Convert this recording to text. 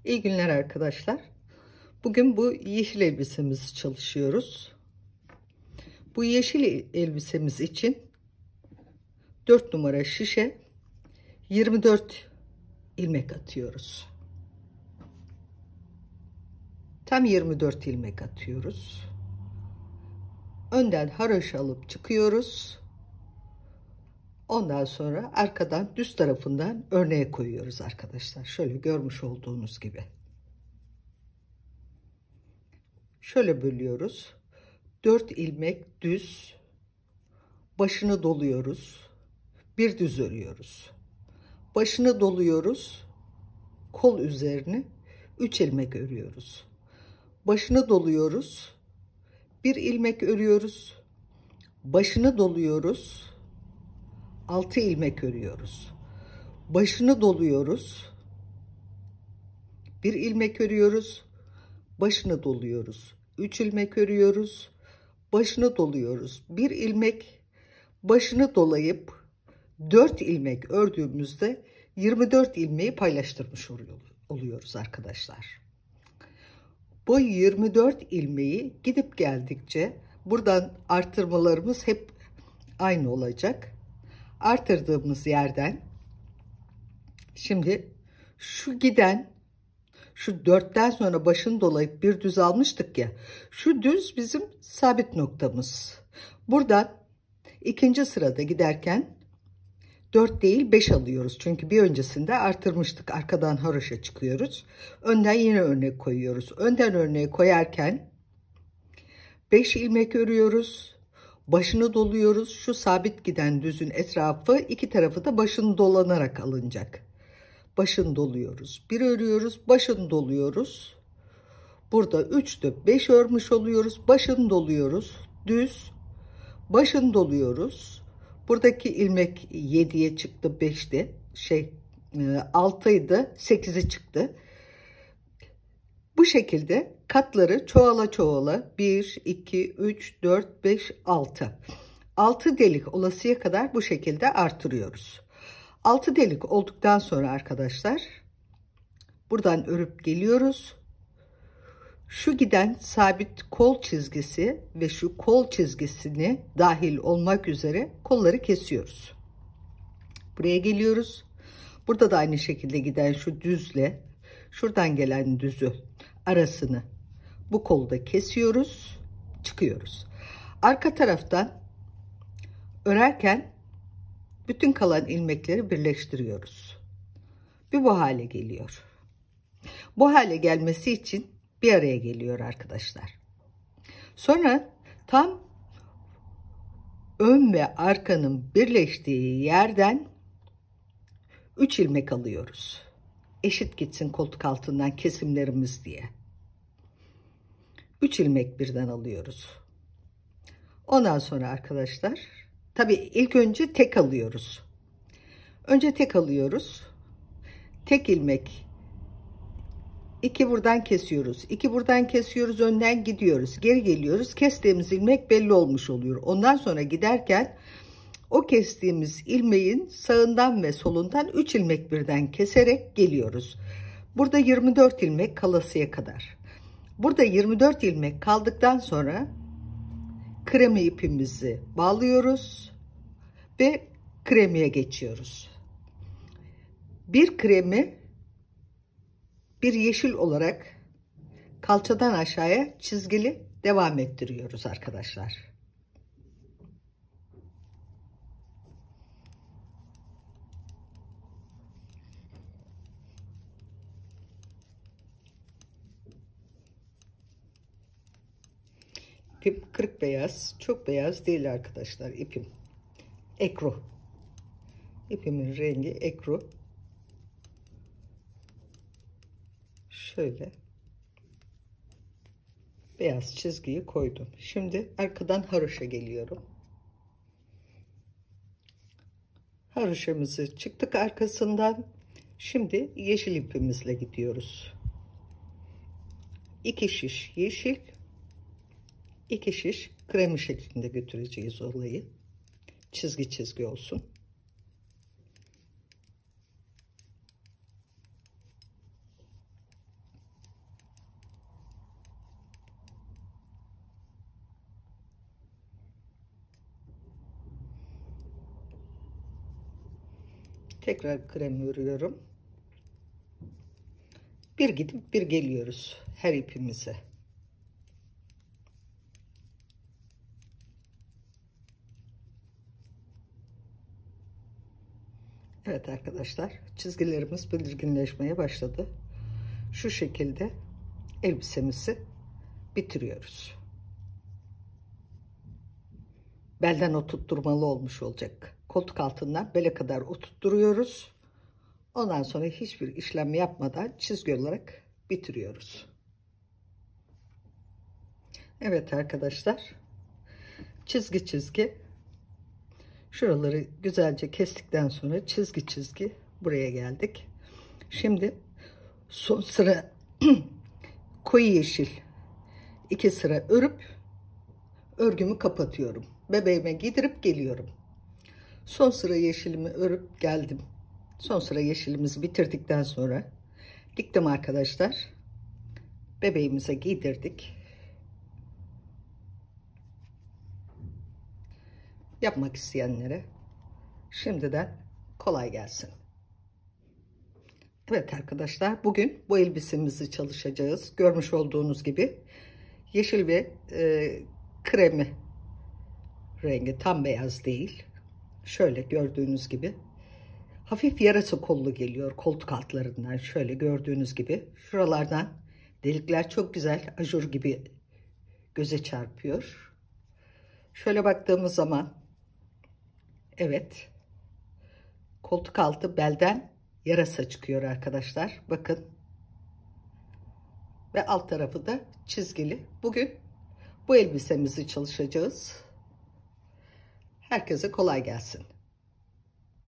İyi günler arkadaşlar. Bugün bu yeşil elbisemizi çalışıyoruz. Bu yeşil elbisemiz için 4 numara şişe 24 ilmek atıyoruz. Tam 24 ilmek atıyoruz. Önden haroşa alıp çıkıyoruz. Ondan sonra arkadan düz tarafından örneğe koyuyoruz arkadaşlar. Şöyle görmüş olduğunuz gibi. Şöyle bölüyoruz. 4 ilmek düz, başını doluyoruz. Bir düz örüyoruz. Başını doluyoruz. Kol üzerine 3 ilmek örüyoruz. Başını doluyoruz. Bir ilmek örüyoruz. Başını doluyoruz. 6 ilmek örüyoruz. Başını doluyoruz. Bir ilmek örüyoruz. Başını doluyoruz. 3 ilmek örüyoruz. Başını doluyoruz. Bir ilmek, başını dolayıp 4 ilmek ördüğümüzde 24 ilmeği paylaştırmış oluyoruz arkadaşlar. Bu 24 ilmeği gidip geldikçe buradan artırmalarımız hep aynı olacak. Artırdığımız yerden şimdi şu giden, şu 4'ten sonra başını dolayıp bir düz almıştık ya, şu düz bizim sabit noktamız. Buradan ikinci sırada giderken 4 değil 5 alıyoruz. Çünkü bir öncesinde artırmıştık. Arkadan haroşa çıkıyoruz. Önden yine örnek koyuyoruz. Önden örneği koyarken 5 ilmek örüyoruz. Başını doluyoruz. Şu sabit giden düzün etrafı, iki tarafı da başını dolanarak alınacak. Başını doluyoruz. Bir örüyoruz. Başını doluyoruz. Burada 3'tü 5 örmüş oluyoruz. Başını doluyoruz. Düz. Başını doluyoruz. Buradaki ilmek 7'ye çıktı, 5'ti. 6'ydı, 8'e çıktı. Bu şekilde katları çoğala çoğala 1, 2, 3, 4, 5, 6. 6 delik olasıya kadar bu şekilde artırıyoruz. 6 delik olduktan sonra arkadaşlar buradan örüp geliyoruz. Şu giden sabit kol çizgisi ve şu kol çizgisini dahil olmak üzere kolları kesiyoruz. Buraya geliyoruz. Burada da aynı şekilde giden şu düzle şuradan gelen düzü arasını bu kolda kesiyoruz. Çıkıyoruz. Arka taraftan örerken bütün kalan ilmekleri birleştiriyoruz. Bu hale geliyor. Bu hale gelmesi için bir araya geliyor arkadaşlar. Sonra tam ön ve arkanın birleştiği yerden 3 ilmek alıyoruz. Eşit gitsin koltuk altından kesimlerimiz diye. 3 ilmek birden alıyoruz. Ondan sonra arkadaşlar, tabii ilk önce tek alıyoruz. Önce tek alıyoruz. Tek ilmek. 2 buradan kesiyoruz. 2 buradan kesiyoruz. Önden gidiyoruz. Geri geliyoruz. Kestiğimiz ilmek belli olmuş oluyor. Ondan sonra giderken o kestiğimiz ilmeğin sağından ve solundan 3 ilmek birden keserek geliyoruz. Burada 24 ilmek kalasıya kadar. Burada 24 ilmek kaldıktan sonra kremi ipimizi bağlıyoruz ve kremiye geçiyoruz. Bir kremi bir yeşil olarak kalçadan aşağıya çizgili devam ettiriyoruz arkadaşlar. İpim kırık beyaz, çok beyaz değil arkadaşlar ipim. Ekru. İpimin rengi ekru. Şöyle beyaz çizgiyi koydum. Şimdi arkadan haroşa geliyorum. Haroşamızı çıktık arkasından. Şimdi yeşil ipimizle gidiyoruz. 2 şiş yeşil, 2 şiş kremi şeklinde götüreceğiz olayı. Çizgi çizgi olsun. Tekrar krem örüyorum. Bir gidip bir geliyoruz her ipimize. Evet arkadaşlar, çizgilerimiz belirginleşmeye başladı. Şu şekilde elbisemizi bitiriyoruz. Belden oturtturmalı olmuş olacak. Koltuk altından bele kadar oturtturuyoruz. Ondan sonra hiçbir işlem yapmadan çizgi olarak bitiriyoruz. Evet arkadaşlar, çizgi çizgi şuraları güzelce kestikten sonra çizgi çizgi buraya geldik. Şimdi son sıra koyu yeşil 2 sıra örüp örgümü kapatıyorum. Bebeğime giydirip geliyorum. Son sıra yeşilimi örüp geldim. Son sıra yeşilimizi bitirdikten sonra diktim arkadaşlar. Bebeğimize giydirdik. Yapmak isteyenlere şimdiden kolay gelsin. Evet arkadaşlar, bugün bu elbisemizi çalışacağız. Görmüş olduğunuz gibi yeşil ve kremi rengi, tam beyaz değil. Şöyle gördüğünüz gibi hafif yarasa kollu geliyor koltuk altlarından. Şöyle gördüğünüz gibi şuralardan delikler çok güzel ajur gibi göze çarpıyor. Şöyle baktığımız zaman evet, koltuk altı belden yarasa çıkıyor arkadaşlar. Bakın. Ve alt tarafı da çizgili. Bugün bu elbisemizi çalışacağız. Herkese kolay gelsin.